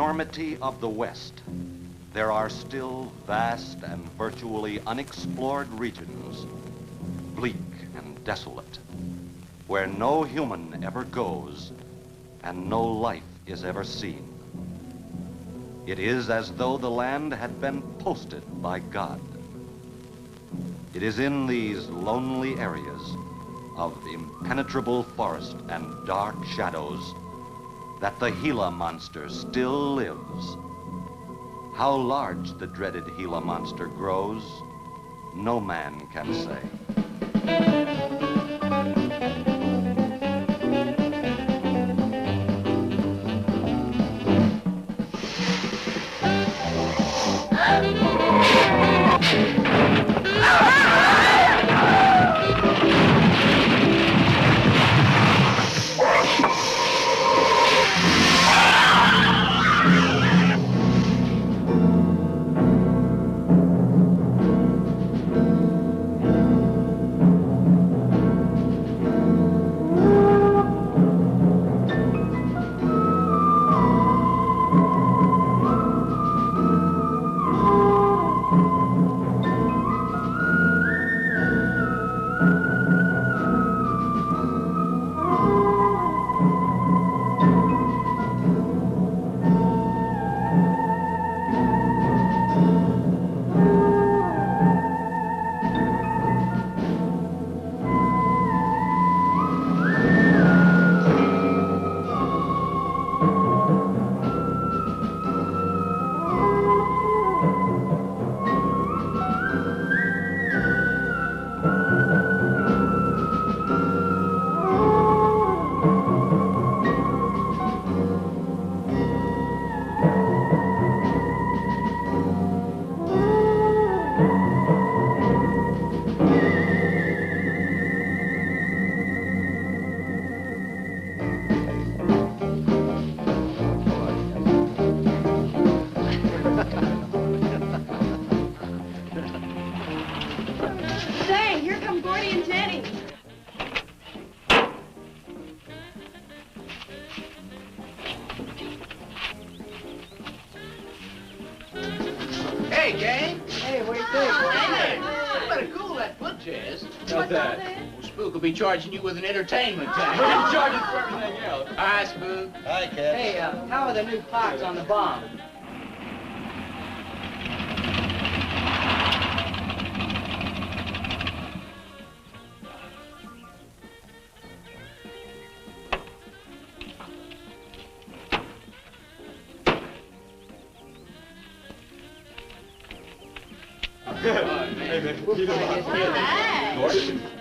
enormity of the West, there are still vast and virtually unexplored regions, bleak and desolate, where no human ever goes and no life is ever seen. It is as though the land had been posted by God. It is in these lonely areas of impenetrable forest and dark shadows that the Gila Monster still lives. How large the dreaded Gila Monster grows, no man can say. Hey, gang. Hey, what do you think? Hey, you better cool that foot jazz. What's that? Well, Spook will be charging you with an entertainment tax. We're gonna charge us for everything else. Hi, Spook. Hi, Ken. Hey, how are the new parts on the bomb?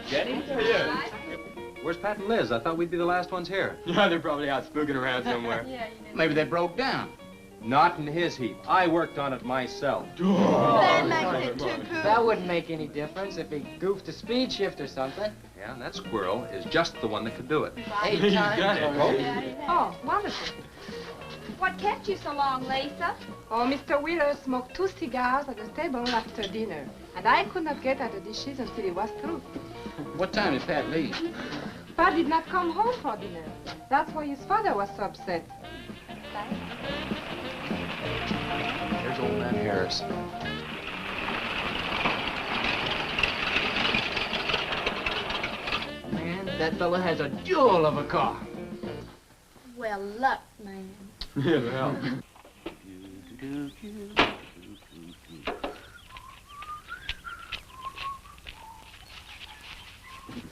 Jenny? Yeah. Where's Pat and Liz? I thought we'd be the last ones here. Yeah, they're probably out spooking around somewhere. Maybe they broke down. Not in his heap. I worked on it myself. That makes it too cool. That wouldn't make any difference if he goofed a speed shift or something. Yeah, and that squirrel is just the one that could do it. 8 times already. Oh, wonderful. What kept you so long, Lisa? Oh, Mr. Wheeler smoked 2 cigars at the table after dinner, and I could not get at the dishes until he was through. What time did Pat leave? Pat did not come home for dinner. That's why his father was so upset. There's old man Harris. Man, that fella has a jewel of a car. Well, luck, man. Yeah, well.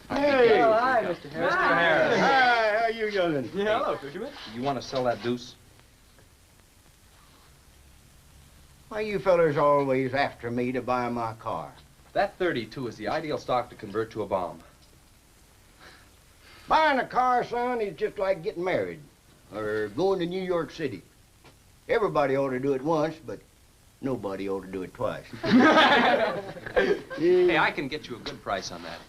Hey! Oh, hi, Mr. Harris. Mr. Harris. Hi, how you doing? Yeah, hello, Fisherman. You want to sell that deuce? Why you fellers always after me to buy my car? That 32 is the ideal stock to convert to a bomb. Buying a car, son, is just like getting married or going to New York City. Everybody ought to do it once, but nobody ought to do it twice. Hey, I can get you a good price on that.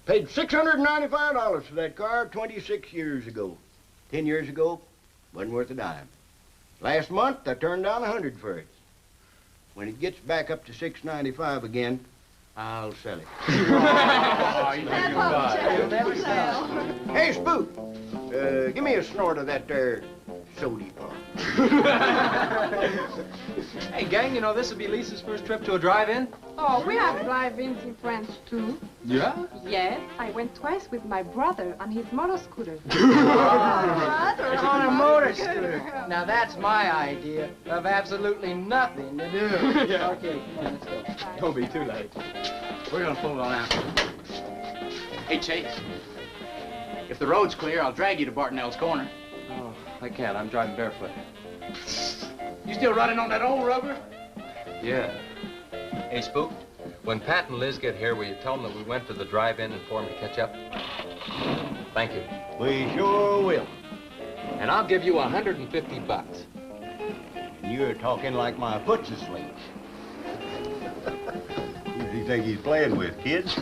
Paid $695 for that car 26 years ago. 10 years ago, wasn't worth a dime. Last month, I turned down $100 for it. When it gets back up to $695 again, I'll sell it. You'll never sell. Hey, Spook, Give me a snort of that there sody pop. Hey, gang, you know, this will be Lisa's first trip to a drive-in. Oh, we have drive-ins in France, too. Yeah? Yes, I went twice with my brother on his motor scooter. On a motor scooter. Now that's my idea of absolutely nothing to do. Yeah. Okay, come on, let's go. Don't be too late. We're gonna pull on out. Hey, Chase. If the road's clear, I'll drag you to Bartonell's corner. Oh, I can't. I'm driving barefoot. You still running on that old rubber? Yeah. Hey, Spook, when Pat and Liz get here, will you tell them that we went to the drive-in and for them to catch up? Thank you. We sure will. And I'll give you $150. You're talking like my foot's asleep. Who do you think he's playing with, kids?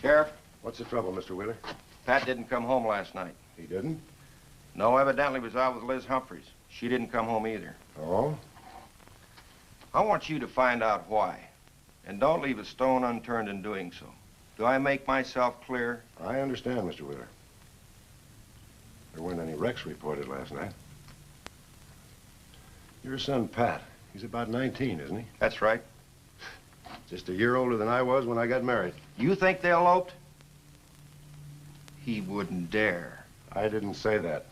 Sheriff, What's the trouble, Mr. Wheeler? Pat didn't come home last night. He didn't? No, evidently was out with Liz Humphreys. She didn't come home either. Oh? I want you to find out why. And don't leave a stone unturned in doing so. Do I make myself clear? I understand, Mr. Wheeler. There weren't any wrecks reported last night. Your son, Pat, he's about 19, isn't he? That's right. Just a year older than I was when I got married. You think they eloped? He wouldn't dare. I didn't say that.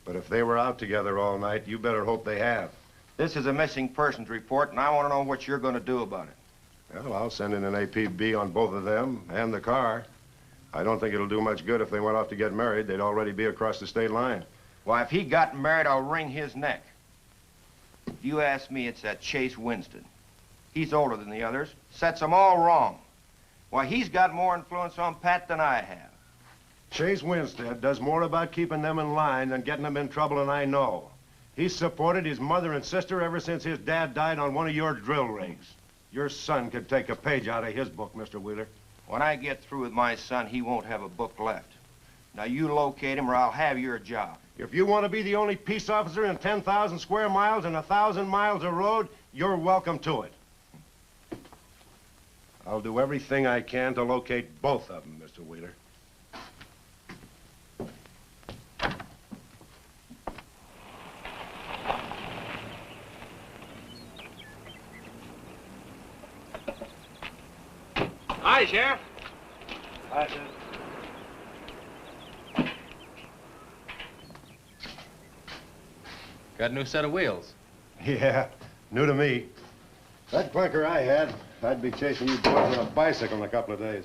But if they were out together all night, you better hope they have. This is a missing persons report, and I want to know what you're going to do about it. Well, I'll send in an APB on both of them and the car. I don't think it'll do much good if they went off to get married. They'd already be across the state line. Why, if he got married, I'll wring his neck. If you ask me, it's that Chase Winston. He's older than the others, sets them all wrong. Why, he's got more influence on Pat than I have. Chase Winstead does more about keeping them in line than getting them in trouble than I know. He's supported his mother and sister ever since his dad died on one of your drill rigs. Your son could take a page out of his book, Mr. Wheeler. When I get through with my son, he won't have a book left. Now, you locate him or I'll have your job. If you want to be the only peace officer in 10,000 square miles and 1,000 miles of road, you're welcome to it. I'll do everything I can to locate both of them, Mr. Wheeler. Hi, Sheriff. Hi, sir. Got a new set of wheels. Yeah, new to me. That clunker I had, I'd be chasing you boys on a bicycle in a couple of days.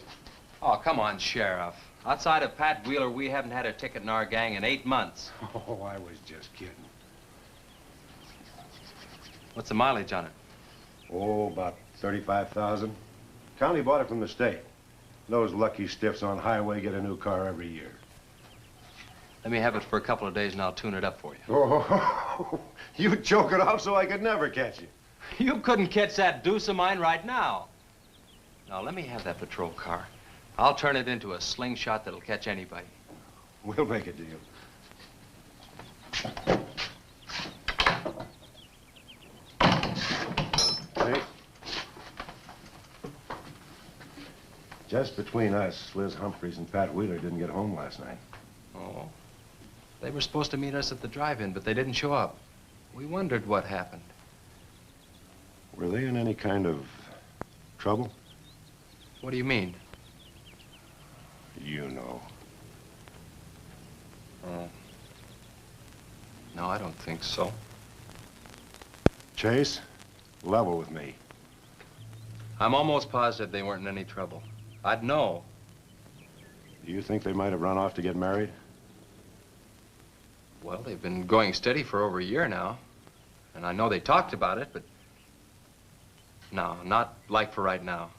Oh, come on, Sheriff. Outside of Pat Wheeler, we haven't had a ticket in our gang in 8 months. Oh, I was just kidding. What's the mileage on it? Oh, about 35,000. County bought it from the state. Those lucky stiffs on highway get a new car every year. Let me have it for a couple of days and I'll tune it up for you. Oh, you choke it off so I could never catch you. You couldn't catch that deuce of mine right now. Now, let me have that patrol car. I'll turn it into a slingshot that'll catch anybody. We'll make a deal. Hey. Just between us, Liz Humphreys and Pat Wheeler didn't get home last night. Oh. They were supposed to meet us at the drive-in, but they didn't show up. We wondered what happened. Were they in any kind of trouble? What do you mean? You know. Oh. No, I don't think so. Chase, level with me. I'm almost positive they weren't in any trouble. I'd know. Do you think they might have run off to get married? Well, they've been going steady for over a year now. And I know they talked about it, but... No, not like for right now.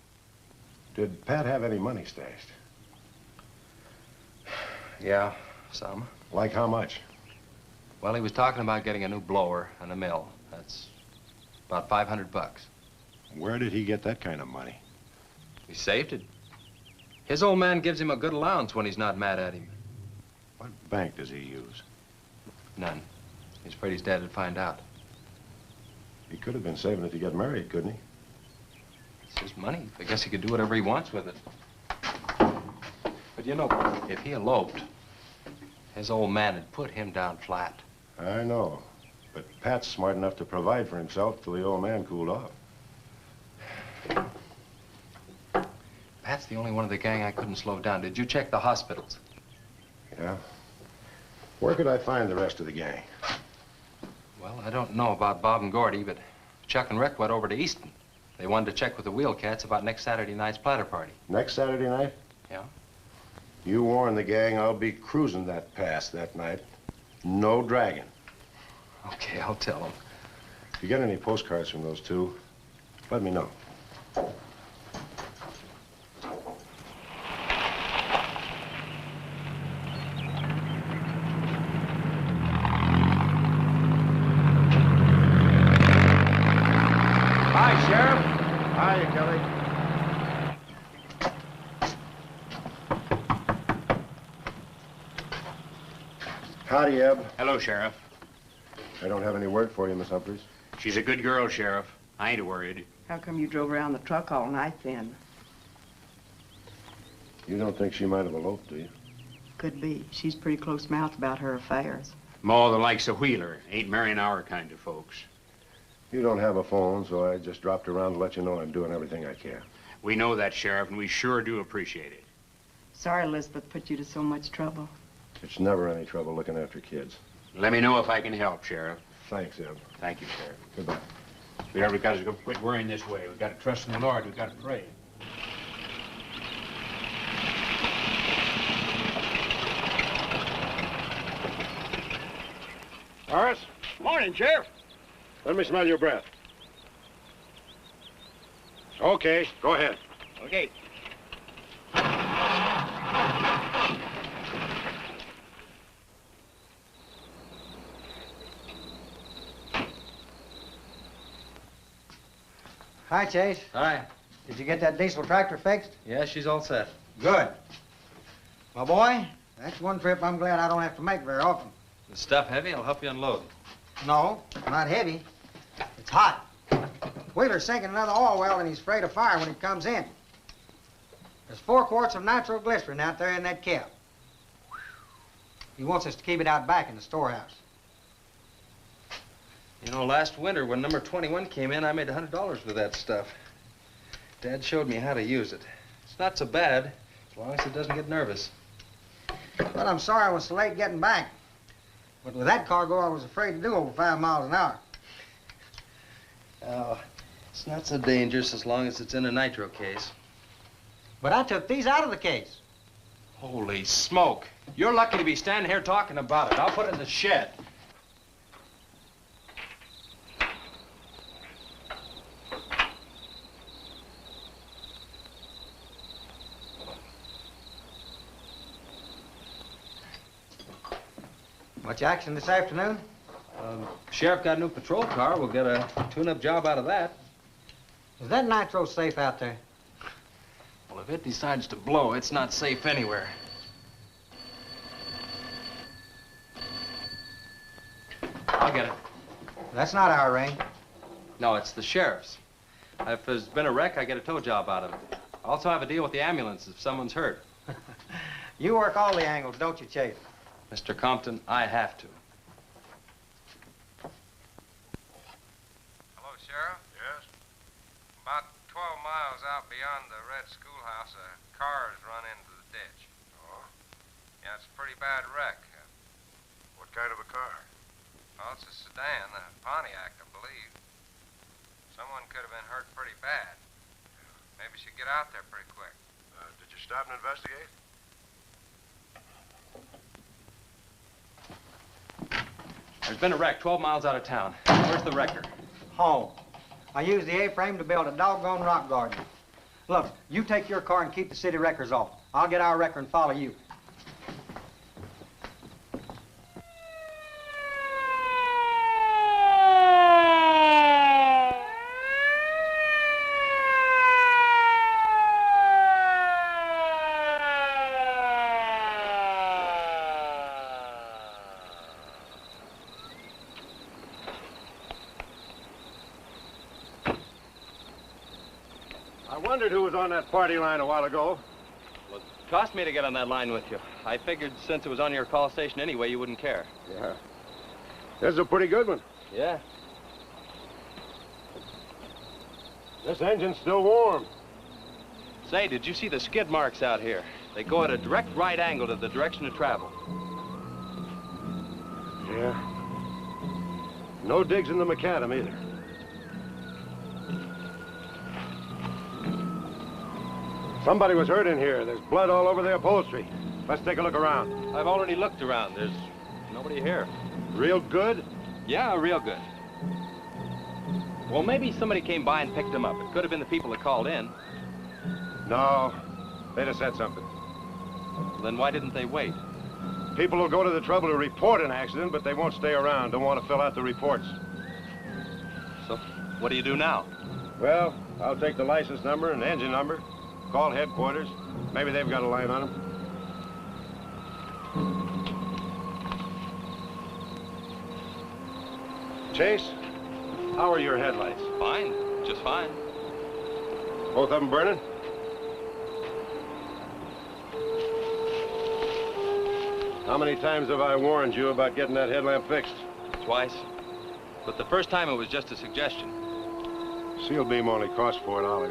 Did Pat have any money stashed? Yeah, some. Like how much? Well, he was talking about getting a new blower and a mill. That's about $500. Where did he get that kind of money? He saved it. His old man gives him a good allowance when he's not mad at him. What bank does he use? None. He's afraid his dad would find out. He could have been saving it to get married, couldn't he? It's his money. I guess he could do whatever he wants with it. But you know, if he eloped, his old man had put him down flat. I know. But Pat's smart enough to provide for himself till the old man cooled off. Pat's the only one of the gang I couldn't slow down. Did you check the hospitals? Yeah. Where could I find the rest of the gang? Well, I don't know about Bob and Gordy, but Chuck and Rick went over to Easton. They wanted to check with the Wheel Cats about next Saturday night's platter party. Next Saturday night? Yeah. You warn the gang I'll be cruising that pass that night. No dragging. Okay, I'll tell them. If you get any postcards from those two, let me know. Hi, Sheriff. Hiya, Kelly. Howdy, Eb. Hello, Sheriff. I don't have any word for you, Miss Humphreys. She's a good girl, Sheriff. I ain't worried. How come you drove around the truck all night then? You don't think she might have eloped, do you? Could be. She's pretty close-mouthed about her affairs. Ma, the likes of Wheeler, ain't marrying our kind of folks. You don't have a phone, so I just dropped around to let you know I'm doing everything I can. We know that, Sheriff, and we sure do appreciate it. Sorry Elizabeth put you to so much trouble. It's never any trouble looking after kids. Let me know if I can help, Sheriff. Thanks, Eb. Thank you, Sheriff. Goodbye. Sweetheart, we gotta quit worrying this way. We gotta trust in the Lord. We gotta pray. Horace, Morning, Sheriff. let me smell your breath. Okay, go ahead. Okay. Hi, Chase. Hi. Did you get that diesel tractor fixed? Yeah, she's all set. Good. My boy, that's one trip I'm glad I don't have to make very often. The stuff heavy? I'll help you unload. No, not heavy. It's hot. Wheeler's sinking another oil well and he's afraid of fire when he comes in. There's 4 quarts of nitroglycerin out there in that cap. He wants us to keep it out back in the storehouse. You know, last winter when number 21 came in, I made $100 with that stuff. Dad showed me how to use it. It's not so bad, as long as it doesn't get nervous. Well, I'm sorry I was so late getting back. But with that cargo, I was afraid to do over 5 miles an hour. Oh, it's not so dangerous as long as it's in a nitro case. But I took these out of the case. Holy smoke. You're lucky to be standing here talking about it. I'll put it in the shed. Much action this afternoon? Sheriff got a new patrol car. We'll get a tune-up job out of that. Is that nitro safe out there? Well, if it decides to blow, it's not safe anywhere. I'll get it. That's not our ring. No, it's the sheriff's. If there's been a wreck, I get a tow job out of it. I also have a deal with the ambulance if someone's hurt. You work all the angles, don't you, Chase? Mr. Compton, I have to. Hello, Sheriff? Yes? About 12 miles out beyond the red schoolhouse, a car has run into the ditch. Oh? Yeah, it's a pretty bad wreck. What kind of a car? Well, it's a sedan, a Pontiac, I believe. Someone could have been hurt pretty bad. Maybe you should get out there pretty quick. Did you stop and investigate? There's been a wreck 12 miles out of town. Where's the wrecker? Home. I used the A-frame to build a doggone rock garden. Look, you take your car and keep the city wreckers off. I'll get our wrecker and follow you. wondered who was on that party line a while ago. Well, it cost me to get on that line with you. I figured since it was on your call station anyway, you wouldn't care. Yeah. This is a pretty good one. Yeah. This engine's still warm. Say, did you see the skid marks out here? They go at a direct right angle to the direction of travel. Yeah. No digs in the macadam either. Somebody was hurt in here. There's blood all over the upholstery. Let's take a look around. I've already looked around. There's nobody here. Real good? Yeah, real good. Well, maybe somebody came by and picked them up. It could have been the people that called in. No. They'd have said something. Then why didn't they wait? People will go to the trouble to report an accident, but they won't stay around. Don't want to fill out the reports. So, what do you do now? Well, I'll take the license number and engine number, call headquarters. Maybe they've got a line on them. Chase, how are your headlights? Fine, just fine. Both of them burning? How many times have I warned you about getting that headlamp fixed? Twice. But the first time it was just a suggestion. Seal beam only cost $4.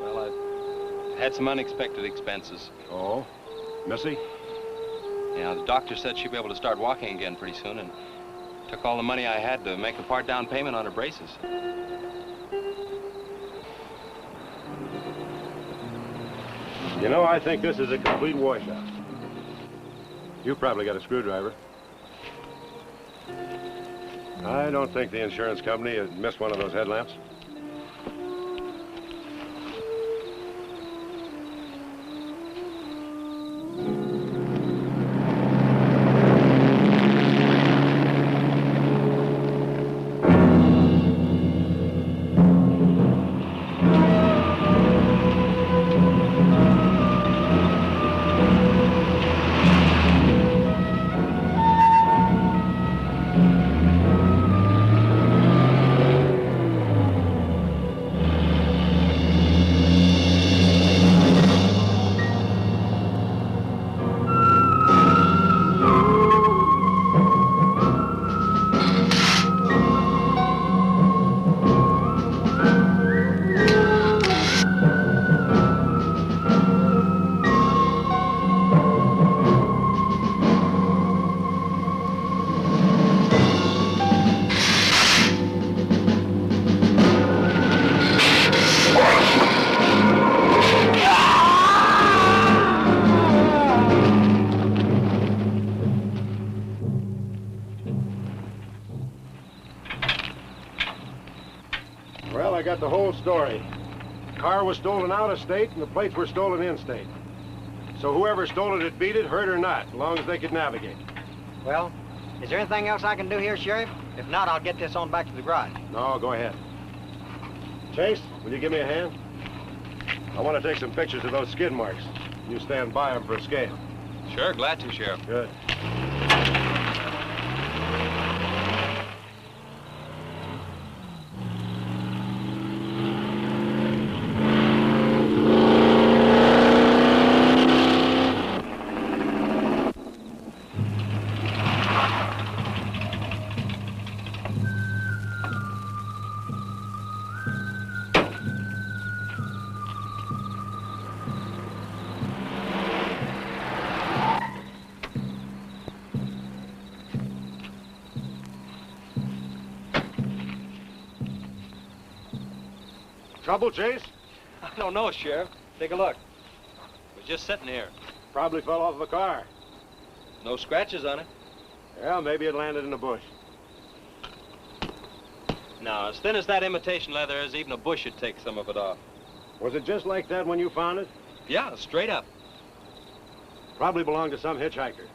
Well, I've had some unexpected expenses. Oh? Missy? Yeah, the doctor said she'd be able to start walking again pretty soon, and took all the money I had to make a part down payment on her braces. You know, I think this is a complete washout. You probably got a screwdriver. I don't think the insurance company had missed one of those headlamps. Well, I got the whole story. The car was stolen out of state and the plates were stolen in state. So whoever stole it had beat it, hurt or not, as long as they could navigate. Well, is there anything else I can do here, Sheriff? If not, I'll get this on back to the garage. No, go ahead. Chase, will you give me a hand? I want to take some pictures of those skid marks. You stand by them for a scale. Sure, glad to, Sheriff. Good. Trouble, Chase? I don't know, Sheriff. Take a look. It was just sitting here. Probably fell off of a car. No scratches on it. Yeah, maybe it landed in a bush. Now, as thin as that imitation leather is, even a bush would take some of it off. Was it just like that when you found it? Yeah, straight up. Probably belonged to some hitchhiker.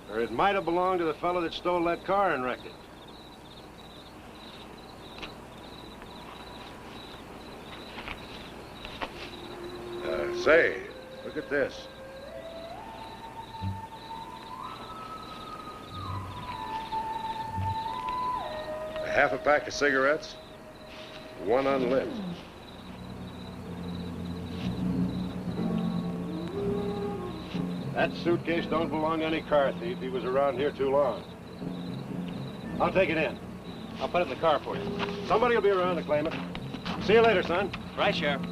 Or it might have belonged to the fellow that stole that car and wrecked it. Say, look at this. A half a pack of cigarettes, one unlit. That suitcase don't belong to any car thief. He was around here too long. I'll take it in. I'll put it in the car for you. Somebody will be around to claim it. See you later, son. Right, Sheriff.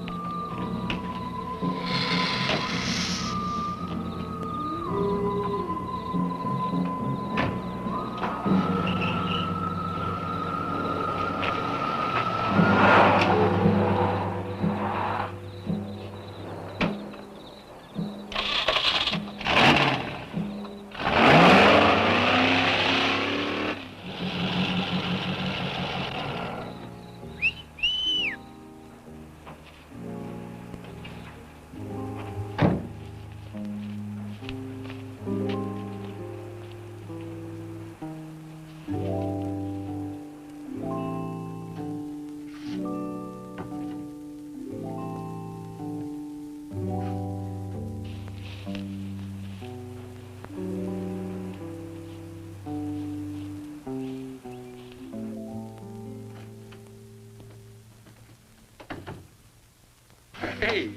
Hey,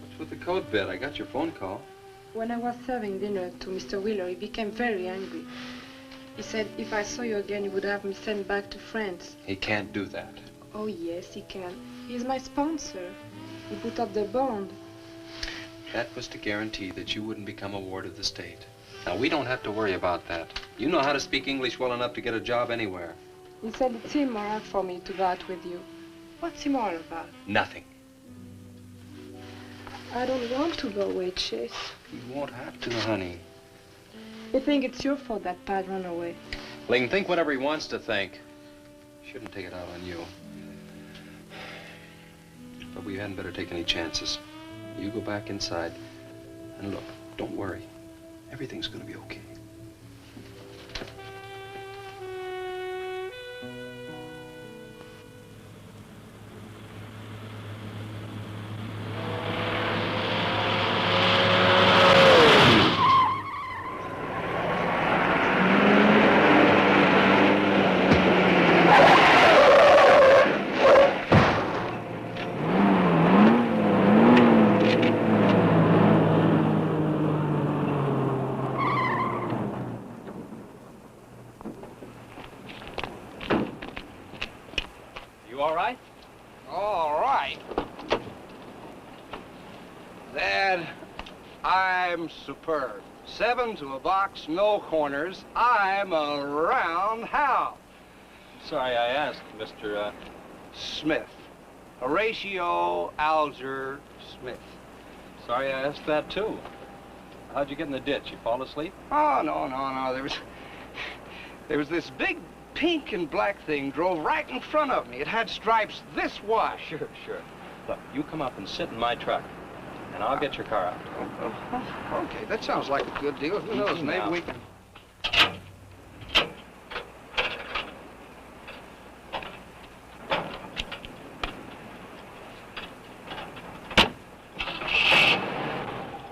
what's with the coat bed? I got your phone call. When I was serving dinner to Mr. Wheeler, he became very angry. He said if I saw you again, he would have me sent back to France. He can't do that. Oh, yes, he can. He's my sponsor. He put up the bond. That was to guarantee that you wouldn't become a ward of the state. Now, we don't have to worry about that. You know how to speak English well enough to get a job anywhere. He said it's immoral for me to go out with you. What's immoral about? Nothing. I don't want to go away, Chase. You won't have to, honey. You think it's your fault that Pat ran away? Well, he can think whatever he wants to think. Shouldn't take it out on you. But we hadn't better take any chances. You go back inside. And look, don't worry. Everything's gonna be okay. Superb. 7 to a box, no corners. I'm a roundhouse. Sorry I asked, Mr. Smith. Horatio Alger Smith. Sorry I asked that, too. How'd you get in the ditch? You fall asleep? Oh, no. There was this big pink and black thing drove right in front of me. It had stripes this wide. Sure. Look, you come up and sit in my truck, and I'll get your car out. Okay, that sounds like a good deal. Who knows, maybe we can...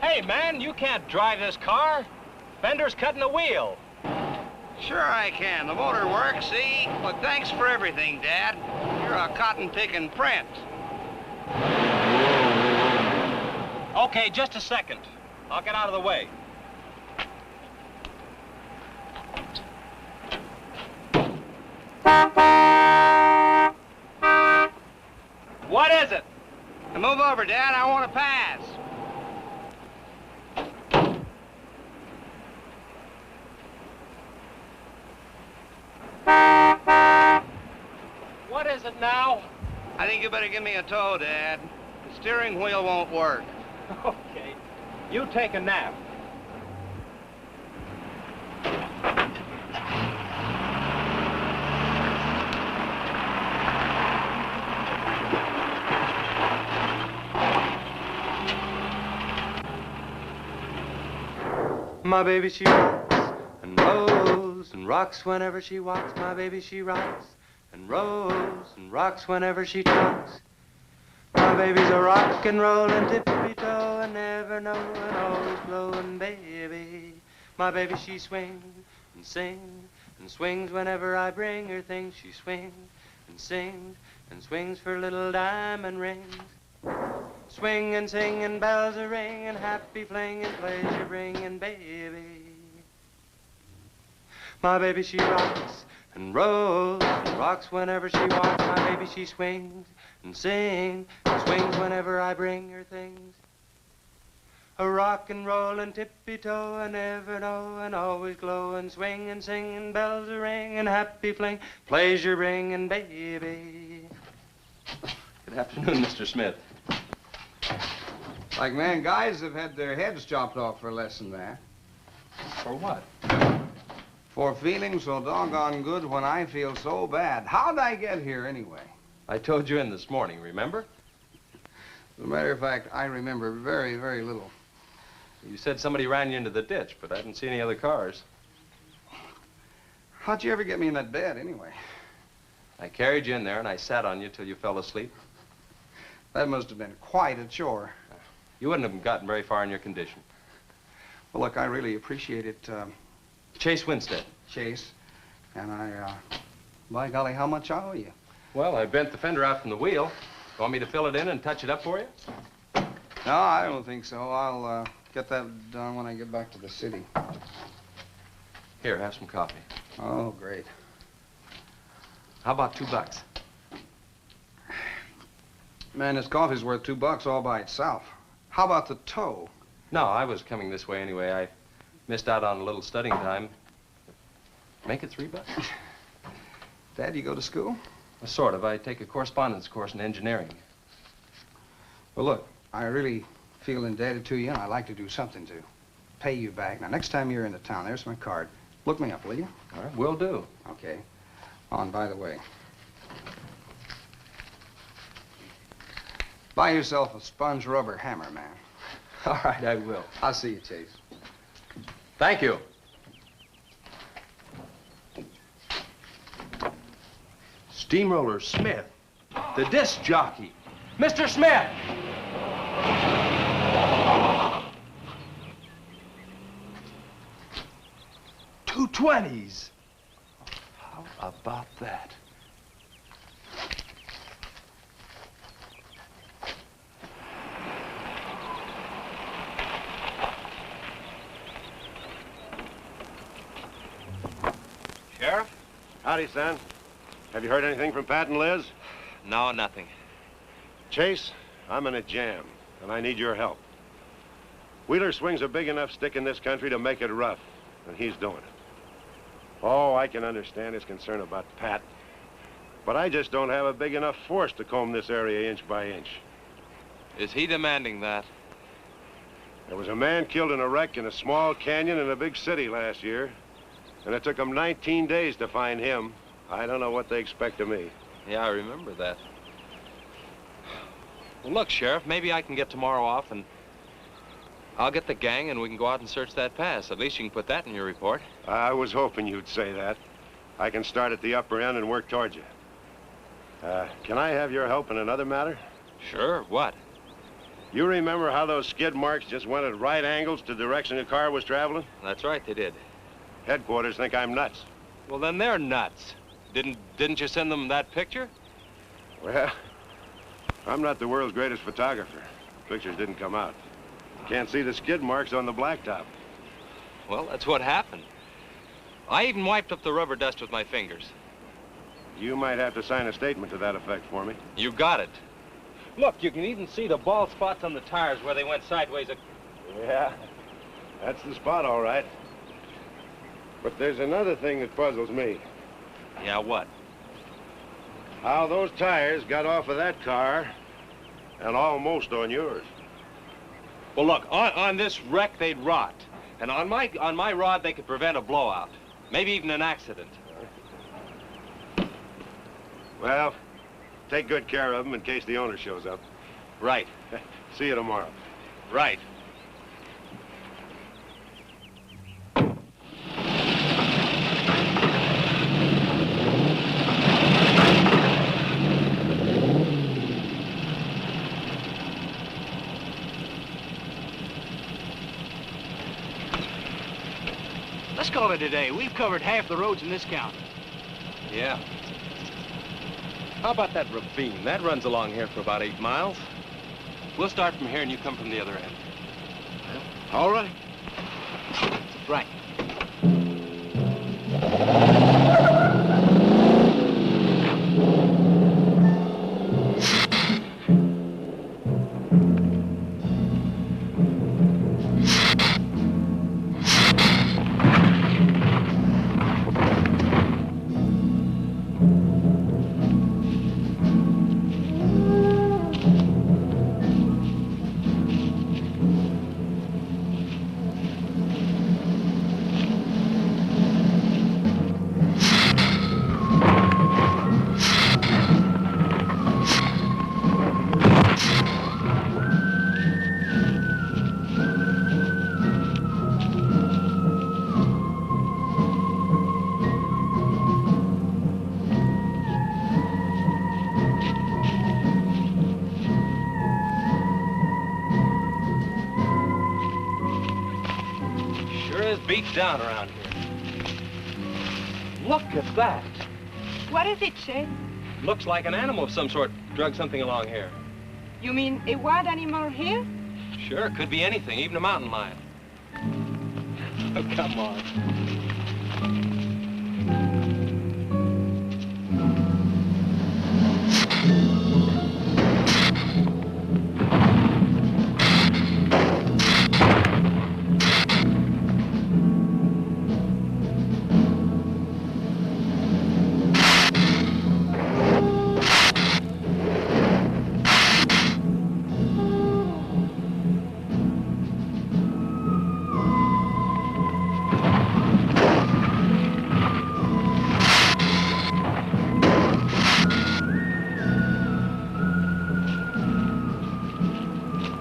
Hey, man, you can't drive this car. Fender's cutting the wheel. Sure I can. The motor works, see? Well, thanks for everything, Dad. You're a cotton-picking prince. Okay, just a second. I'll get out of the way. What is it? Now move over, Dad. I want to pass. What is it now? I think you better give me a tow, Dad. The steering wheel won't work. Okay. You take a nap. My baby, she rocks and rolls and rocks whenever she walks. My baby, she rocks and rolls and rocks whenever she talks. My baby's a rock and rollin' tippy-toe and never knowin', always blowin' baby. My baby, she swings and sings and swings whenever I bring her things. She swings and sings and swings for little diamond rings. Swinging, singing, bells are ringing, happy flinging, pleasure bringing, baby. My baby, she rocks and rolls and rocks whenever she walks. My baby, she swings and sings and swings whenever I bring her things. A rock and roll and tippy-toe and ever know and always glow and swing and sing and bells are ringing, happy fling, pleasure bringing, baby. Good afternoon, Mr. Smith. Like man, guys have had their heads chopped off for less than that. For what? For feeling so doggone good when I feel so bad. How'd I get here anyway? I told you in this morning, remember? As a matter of fact, I remember very, very little. You said somebody ran you into the ditch, but I didn't see any other cars. How'd you ever get me in that bed anyway? I carried you in there and I sat on you till you fell asleep. That must have been quite a chore. You wouldn't have gotten very far in your condition. Well, look, I really appreciate it. Chase Winstead. Chase. And by golly, how much I owe you? Well, I bent the fender out from the wheel. Want me to fill it in and touch it up for you? No, I don't think so. I'll get that done when I get back to the city. Here, have some coffee. Oh, great. How about $2? Man, this coffee's worth $2 all by itself. How about the tow? No, I was coming this way anyway. I missed out on a little studying time. Make it $3. Dad, you go to school? Sort of. I take a correspondence course in engineering. Well, look, I really feel indebted to you, and I'd like to do something to pay you back. Now, next time you're in the town, there's my card. Look me up, will you? All right, will do. Okay. Oh, and by the way, buy yourself a sponge rubber hammer, man. All right, I will. I'll see you, Chase. Thank you. Steamroller Smith, the disc jockey. Mr. Smith! $2.20s. How about that? Sheriff? Howdy, son. Have you heard anything from Pat and Liz? No, nothing. Chase, I'm in a jam, and I need your help. Wheeler swings a big enough stick in this country to make it rough, and he's doing it. Oh, I can understand his concern about Pat, but I just don't have a big enough force to comb this area inch by inch. Is he demanding that? There was a man killed in a wreck in a small canyon in a big city last year, and it took them 19 days to find him. I don't know what they expect of me. Yeah, I remember that. Well, look, Sheriff, maybe I can get tomorrow off and I'll get the gang and we can go out and search that pass. At least you can put that in your report. I was hoping you'd say that. I can start at the upper end and work towards you. Can I have your help in another matter? Sure, what? You remember how those skid marks just went at right angles to the direction the car was traveling? That's right, they did. Headquarters think I'm nuts. Well, then they're nuts. Didn't you send them that picture? Well, I'm not the world's greatest photographer. The pictures didn't come out. Can't see the skid marks on the blacktop. Well, that's what happened. I even wiped up the rubber dust with my fingers. You might have to sign a statement to that effect for me. You got it. Look, you can even see the bald spots on the tires where they went sideways. Yeah, that's the spot, all right. But there's another thing that puzzles me. Yeah, what? How those tires got off of that car and almost on yours. Well, look, on this wreck, they'd rot. And on my rod, they could prevent a blowout. Maybe even an accident. Well, take good care of them in case the owner shows up. Right. See you tomorrow. Right. Let's call it a day. We've covered half the roads in this county. We'll start from here and you come from the other end. All right. Right. Beat down around here. Look at that. What is it, Chase? Looks like an animal of some sort drug something along here. You mean a wild animal here? Sure, could be anything, even a mountain lion. Oh, come on.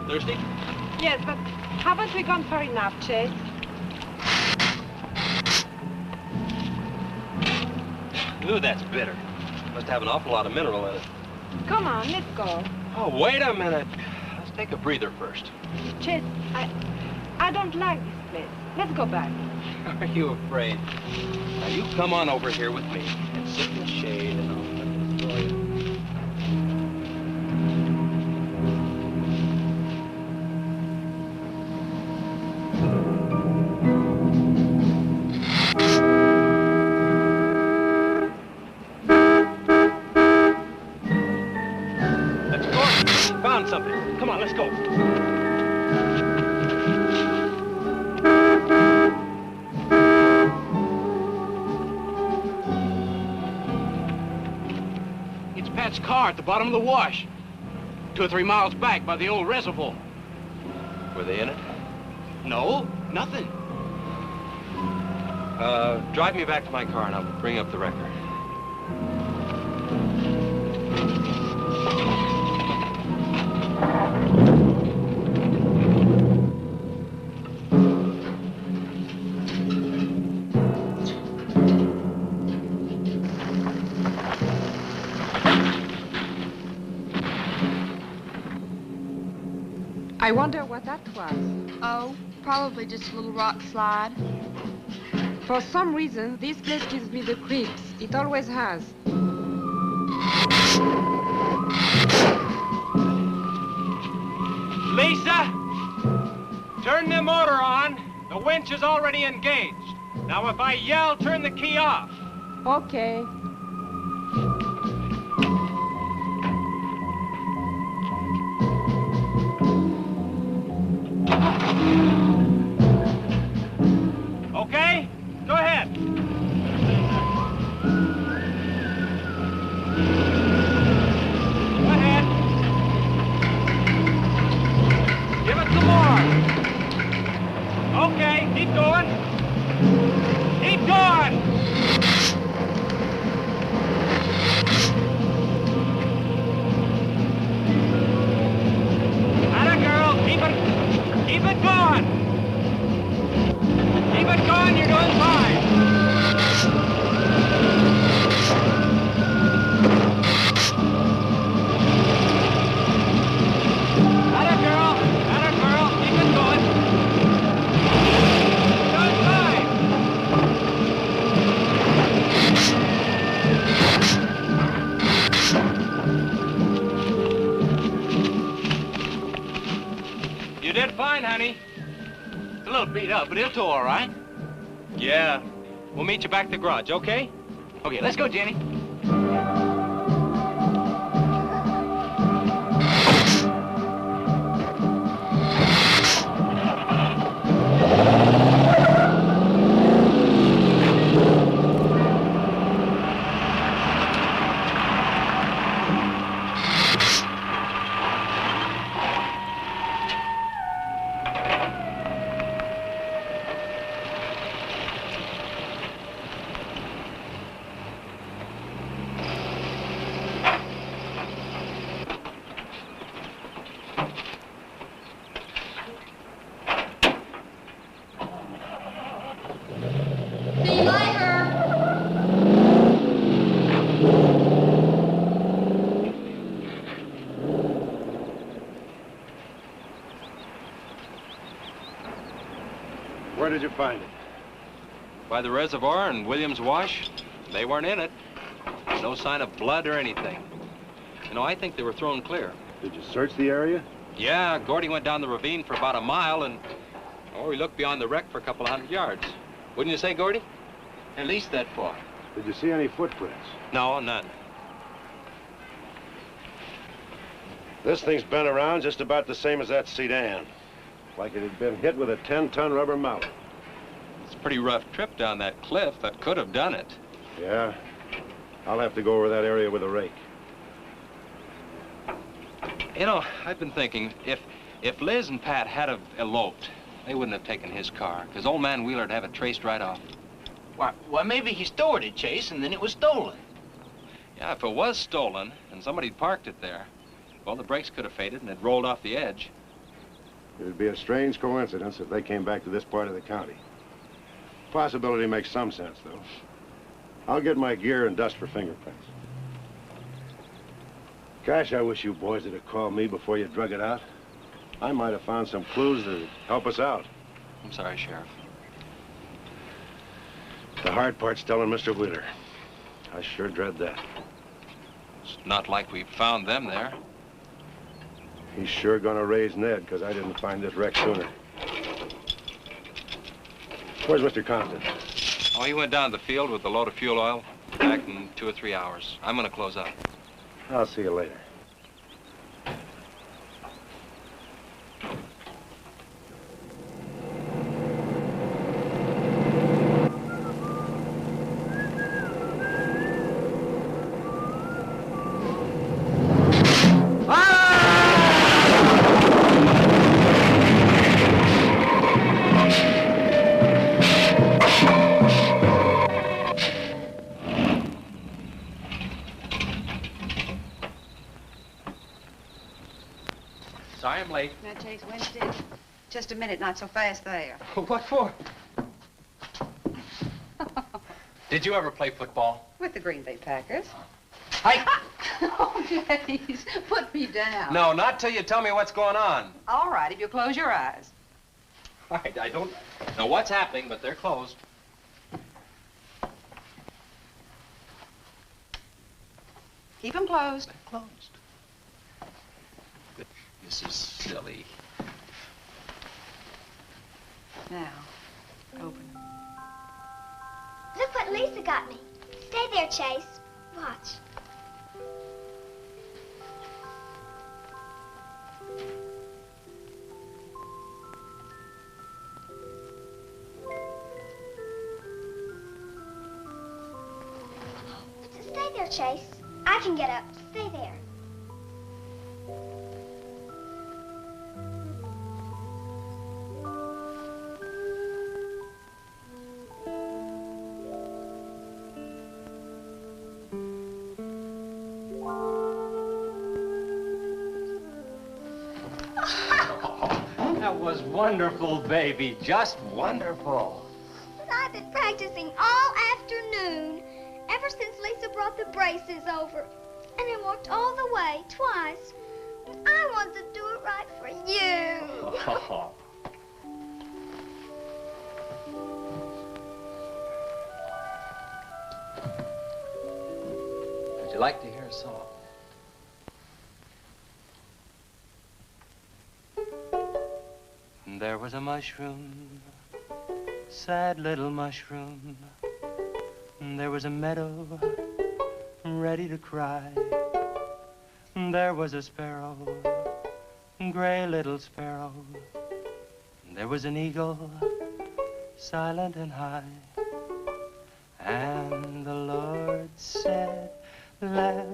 Thirsty? Yes, but haven't we gone far enough, Chase? Ooh, that's bitter. Must have an awful lot of mineral in it. Come on, let's go. Oh, wait a minute. Let's take a breather first. Chase, I don't like this place. Let's go back. Are you afraid? Now, you come on over here with me and sit in the shade and I'll let you enjoy it. Something. Come on, let's go. It's Pat's car at the bottom of the wash. 2 or 3 miles back by the old reservoir. Were they in it? No, nothing. Drive me back to my car and I'll bring up the record. I wonder what that was. Oh, probably just a little rock slide. For some reason, this place gives me the creeps. It always has. Lisa! Turn the motor on. The winch is already engaged. Now, if I yell, turn the key off. Okay. Okay? Go ahead. Go ahead. Give it some more. Okay, keep going. Keep going. Atta girl, keep it going. Keep it going, you're doing fine. Atta girl, keep it going. You're doing fine. You did fine, honey. It's a little beat up, but it'll tow all right. Yeah. We'll meet you back at the garage, okay? Okay, let's go, Jenny. See you later. Where did you find it? By the reservoir and Williams Wash. They weren't in it. No sign of blood or anything. You know, I think they were thrown clear. Did you search the area? Yeah, Gordy went down the ravine for about a mile and, oh, he looked beyond the wreck for a couple of 100 yards. Wouldn't you say, Gordy? At least that far. Did you see any footprints? No, none. This thing's been around just about the same as that sedan. Like it had been hit with a 10-ton rubber mallet. It's a pretty rough trip down that cliff. That could have done it. Yeah? I'll have to go over that area with a rake. You know, I've been thinking, if Liz and Pat had have eloped, they wouldn't have taken his car, because old man Wheeler'd have it traced right off. Why, maybe he stored it, Chase, and then it was stolen. Yeah, if it was stolen and somebody'd parked it there, well, the brakes could have faded and it rolled off the edge. It would be a strange coincidence if they came back to this part of the county. Possibility makes some sense, though. I'll get my gear and dust for fingerprints. Gosh, I wish you boys would have called me before you drug it out. I might have found some clues that would help us out. I'm sorry, Sheriff. The hard part's telling Mr. Wheeler. I sure dread that. It's not like we found them there. He's sure gonna raise Ned, because I didn't find this wreck sooner. Where's Mr. Compton? Oh, he went down to the field with a load of fuel oil. Back in 2 or 3 hours. I'm gonna close up. I'll see you later. Sorry I'm late. Now, Chase Winston, just a minute, not so fast there. What for? Did you ever play football? With the Green Bay Packers. Hi. Oh, please, put me down. No, not till you tell me what's going on. All right, if you close your eyes. All right, I don't know what's happening, but they're closed. Keep them closed. They're closed. This is silly. Now, open. Look what Lisa got me. Stay there, Chase. Watch. Stay there, Chase. I can get up. Stay there. That was wonderful, baby. Just wonderful. But I've been practicing all afternoon, ever since Lisa brought the braces over. And I walked all the way, twice. I want to do it right for you. Would you like to hear a song? There was a mushroom, sad little mushroom. There was a meadow ready to cry. There was a sparrow, gray little sparrow. There was an eagle, silent and high. And the Lord said, laugh,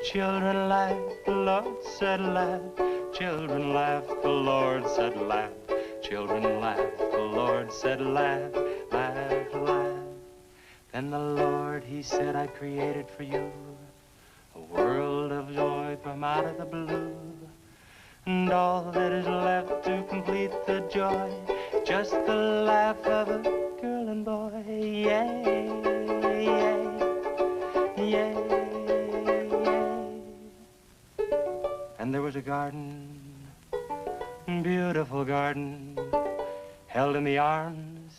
children, laugh. The Lord said, laugh, children, laugh. The Lord said, laugh, children, laugh. The Lord said, laugh, laugh, laugh. Then the Lord, he said, I created for you a world of joy from out of the blue. And all that is left to complete the joy, just the laugh of a girl and boy. Yay, yay, yay, yay. And there was a garden, beautiful garden, held in the arms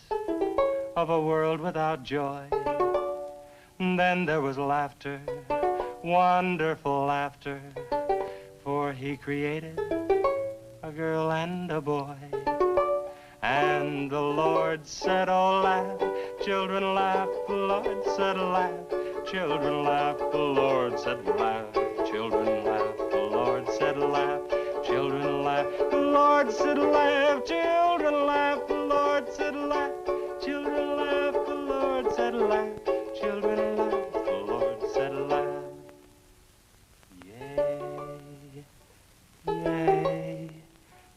of a world without joy. And then there was laughter, wonderful laughter, for he created a girl and a boy. And the Lord said, oh, laugh, children, laugh. The Lord said, laugh, children, laugh. The Lord said, laugh, children, laugh. The Lord said, laugh, children, laugh. The Lord said, laugh, children, laugh. The Lord said, laugh, children, laugh. The Lord said, laugh, children, laugh. The Lord said, laugh. Yay, yay,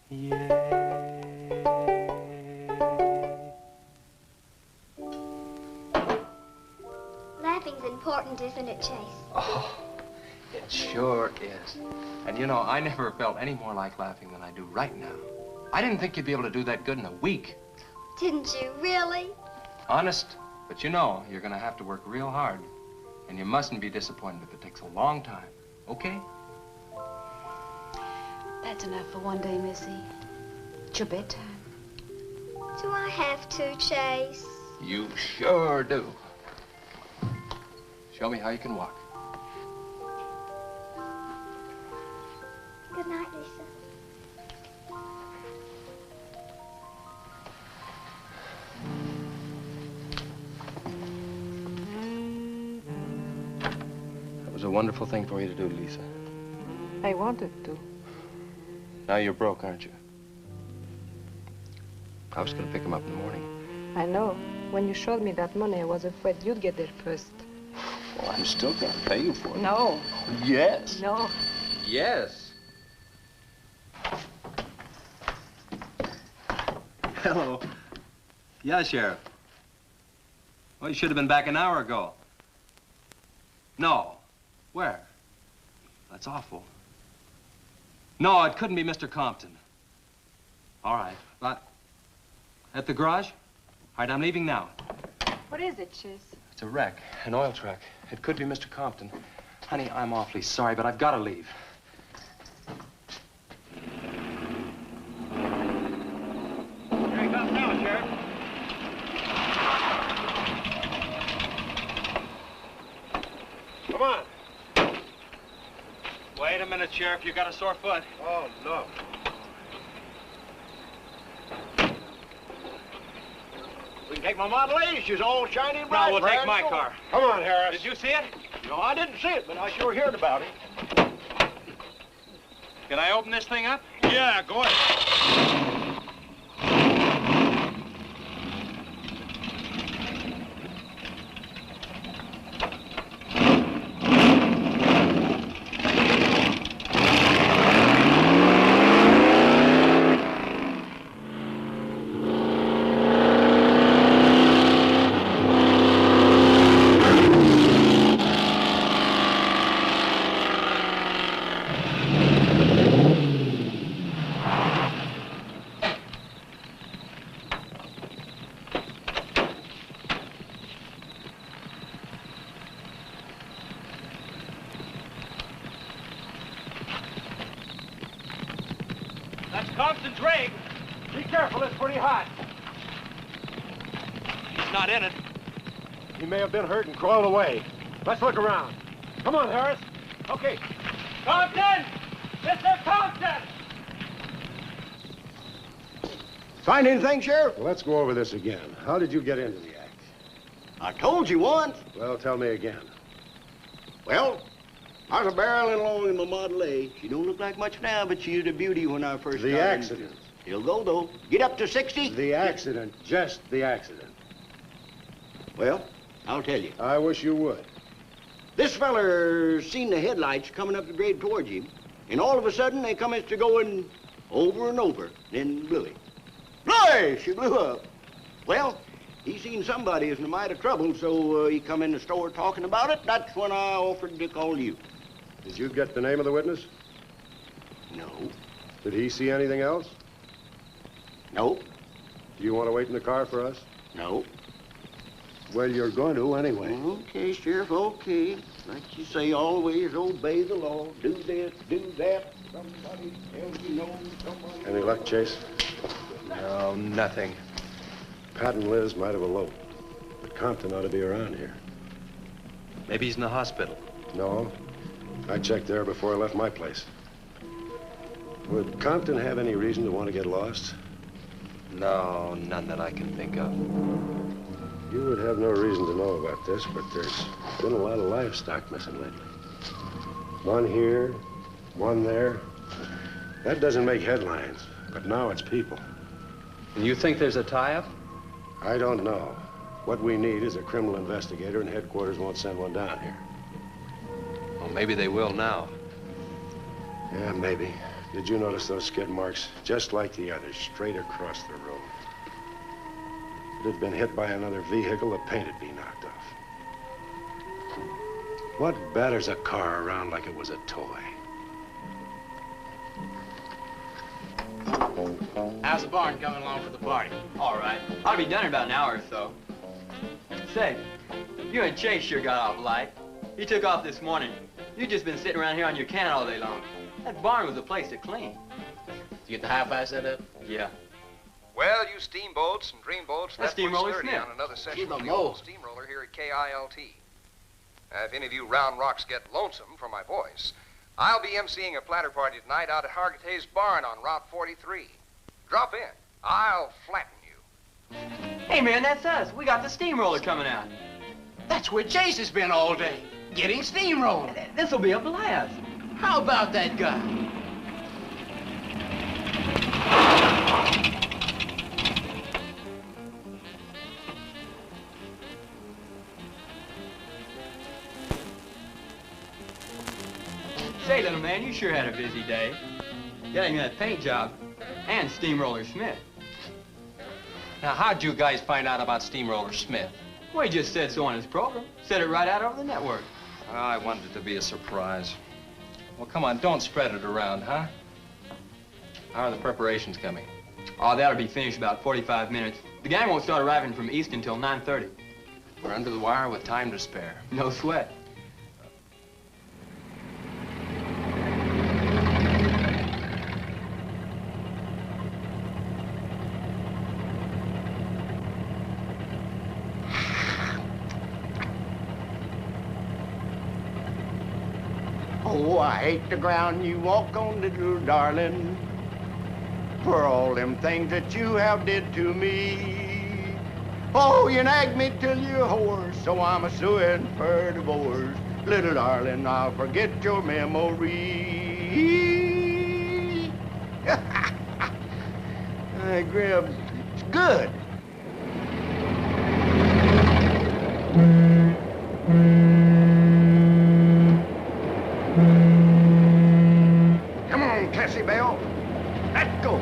yay. Laughing's important, isn't it, Chase? Oh, it sure is. And you know, I never felt any more like laughing than I do right now. I didn't think you'd be able to do that good in a week. Didn't you, really? Honest. But you know, you're gonna have to work real hard. And you mustn't be disappointed if it takes a long time. Okay? That's enough for one day, Missy. It's your bedtime. Do I have to, Chase? You sure do. Show me how you can walk. Good night, Lisa. That was a wonderful thing for you to do, Lisa. I wanted to. Now you're broke, aren't you? I was gonna pick him up in the morning. I know. When you showed me that money, I was afraid you'd get there first. Well, I'm still gonna pay you for it. No. Yes. No. Yes. Hello. Yeah, Sheriff. Well, you should have been back an hour ago. No. Where? That's awful. No, it couldn't be Mr. Compton. All right, but at the garage? All right, I'm leaving now. What is it, Chase? It's a wreck, an oil truck. It could be Mr. Compton. Honey, I'm awfully sorry, but I've got to leave. Here he comes now, Sheriff. Come on. Wait a minute, Sheriff. You got a sore foot. Oh, no. We can take my Model A. She's all shiny and bright. No, we'll take Brad, my go. car. Come on, Harris. Did you see it? No, I didn't see it, but I sure heard about it. Can I open this thing up? Yeah, go ahead. That's Compton's rig. Be careful, it's pretty hot. He's not in it. He may have been hurt and crawled away. Let's look around. Come on, Harris. Okay. Compton! Mr. Compton! Find anything, Sheriff? Well, let's go over this again. How did you get into the act? I told you once. Well, tell me again. Well, I was barreling along in my Model A. She don't look like much now, but she was a beauty when I first started. The accident. Still go, though. Get up to 60. The accident. Just the accident. Well, I'll tell you. I wish you would. This feller seen the headlights coming up the grade towards him, and all of a sudden they commenced to going over and over, then blew him. Bloy! She blew up. Well, he seen somebody was in a mite of trouble, so he come in the store talking about it. That's when I offered to call you. Did you get the name of the witness? No. Did he see anything else? No. Do you want to wait in the car for us? No. Well, you're going to anyway. Okay, Sheriff, okay. Like you say, always obey the law. Do this, do that. Somebody tells you no, somebody... Any luck, Chase? No, nothing. Pat and Liz might have eloped, but Compton ought to be around here. Maybe he's in the hospital. No. I checked there before I left my place. Would Compton have any reason to want to get lost? No, none that I can think of. You would have no reason to know about this, but there's been a lot of livestock missing lately. One here, one there. That doesn't make headlines, but now it's people. And you think there's a tie-up? I don't know. What we need is a criminal investigator, and headquarters won't send one down here. Well, maybe they will now. Yeah, maybe. Did you notice those skid marks? Just like the others, straight across the road. If it had been hit by another vehicle, the paint would be knocked off. What batters a car around like it was a toy? How's the barn coming along for the party? All right. I'll be done in about an hour or so. Say, you and Chase sure got off light. He took off this morning. You just been sitting around here on your can all day long. That barn was a place to clean. Did you get the hi-fi set up? Yeah. Well, you steamboats and dreamboats, That's Steamroller sturdy Smith. on another session Keep of 'em the old old. steamroller here at KILT. If any of you round rocks get lonesome for my voice, I'll be emceeing a platter party tonight out at Hargitay's barn on Route 43. Drop in. I'll flatten you. Hey, man, that's us. We got the steamroller coming out. That's where Chase has been all day, getting steamrolled. This'll be a blast. How about that guy? Say, little man, you sure had a busy day. Getting that paint job and Steamroller Smith. Now, how'd you guys find out about Steamroller Smith? Well, he just said so on his program. Said it right out over the network. I wanted it to be a surprise. Well, come on, don't spread it around, huh? How are the preparations coming? Oh, that'll be finished about 45 minutes. The gang won't start arriving from East until 9:30. We're under the wire with time to spare. No sweat. Oh, I hate the ground you walk on, little darling, for all them things that you have did to me. Oh, you nagged me till you're hoarse, so I'm a-suing for divorce. Little darling, I'll forget your memory. Hey, Grim, it's good. Come on, Cassie Bell. Let's go.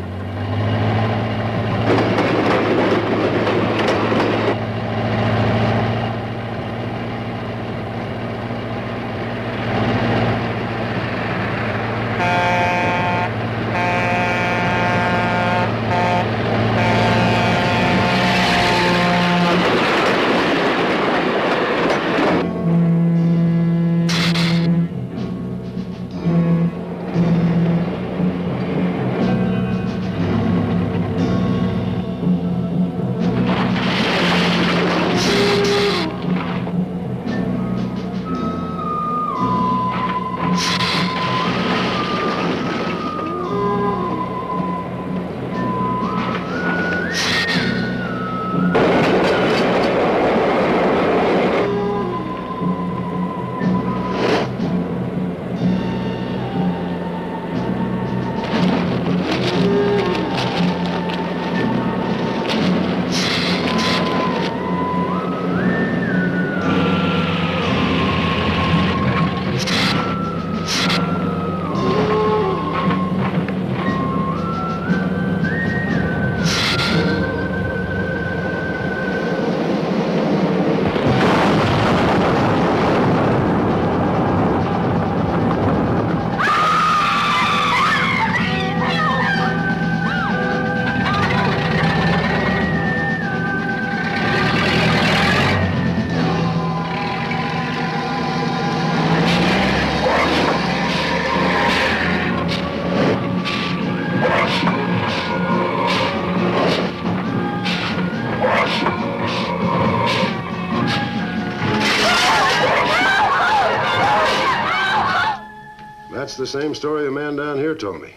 the same story the man down here told me.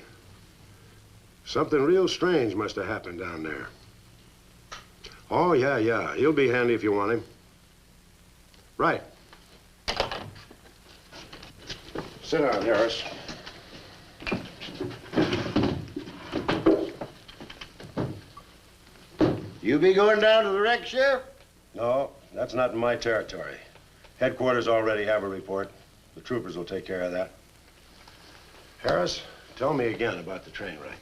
Something real strange must have happened down there. Oh, yeah. He'll be handy if you want him. Right. Sit down, Harris. You be going down to the wreck, Sheriff? No, that's not in my territory. Headquarters already have a report. The troopers will take care of that. Harris, tell me again about the train wreck.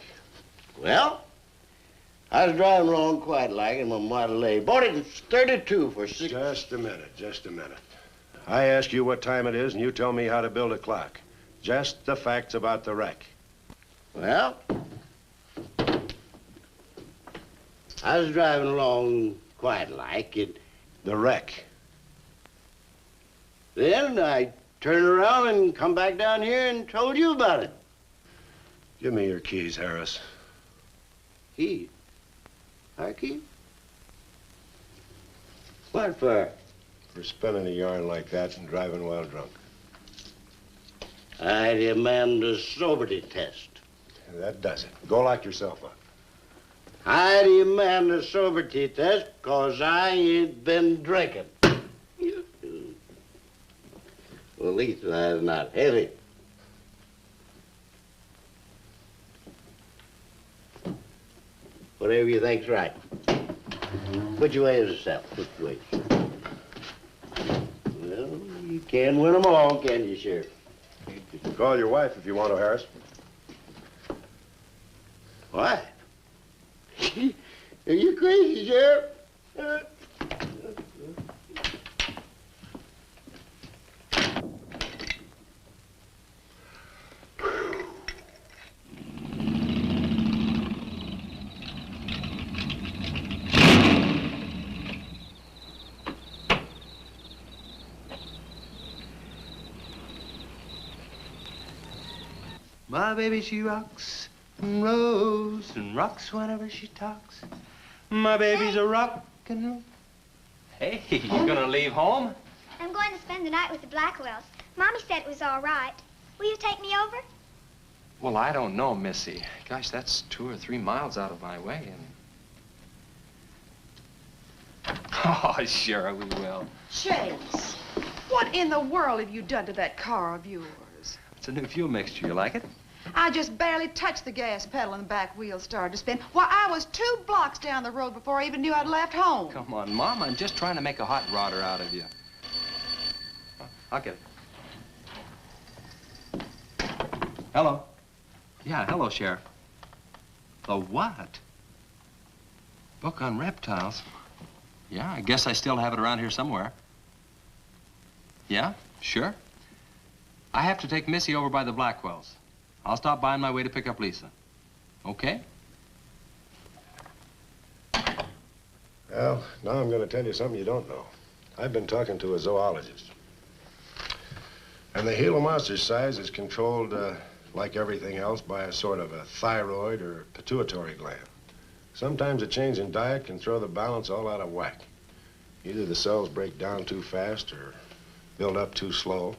Well, I was driving along quite like in my Model A. Bought it at 32 for $6. Just a minute. I ask you what time it is, and you tell me how to build a clock. Just the facts about the wreck. Well, I was driving along quite like it. The wreck. Then I turned around and come back down here and told you about it. Give me your keys, Harris. Keys? Our keys? What for? For spinning a yarn like that and driving while drunk. I demand a sobriety test. That does it. Go lock yourself up. I demand a sobriety test because I ain't been drinking. Well, at least that's not heavy. Whatever you think's right. Which way is the south? Which way? Well, you can't win them all, can you, Sheriff? You can call your wife if you want to, Harris. Why? Are you crazy, Sheriff? My baby, she rocks and rolls and rocks whenever she talks. My baby's a rock and roll. Hey, you gonna leave home? I'm going to spend the night with the Blackwells. Mommy said it was all right. Will you take me over? Well, I don't know, Missy. Gosh, that's 2 or 3 miles out of my way, and... Oh, sure, we will. Chase, what in the world have you done to that car of yours? It's a new fuel mixture. You like it? I just barely touched the gas pedal and the back wheel started to spin. Why, I was 2 blocks down the road before I even knew I'd left home. Come on, Mom. I'm just trying to make a hot rodder out of you. I'll get it. Hello. Yeah, hello, Sheriff. The what? Book on reptiles? Yeah, I guess I still have it around here somewhere. Yeah, sure. I have to take Missy over by the Blackwells. I'll stop by on my way to pick up Lisa. Okay? Well, now I'm going to tell you something you don't know. I've been talking to a zoologist. And the Gila Monster's size is controlled, like everything else, by a sort of a thyroid or pituitary gland. Sometimes a change in diet can throw the balance all out of whack. Either the cells break down too fast or build up too slow.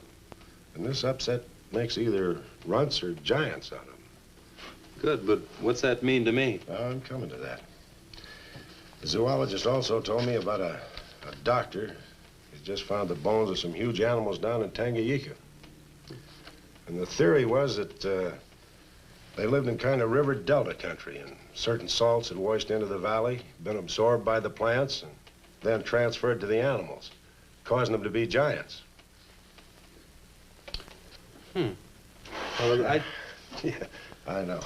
And this upset makes either runts or giants out of them. Good, but what's that mean to me? I'm coming to that. The zoologist also told me about a doctor. He's just found the bones of some huge animals down in Tanganyika. And the theory was that they lived in kind of river delta country, and certain salts had washed into the valley, been absorbed by the plants, and then transferred to the animals, causing them to be giants. Well, Yeah, I know.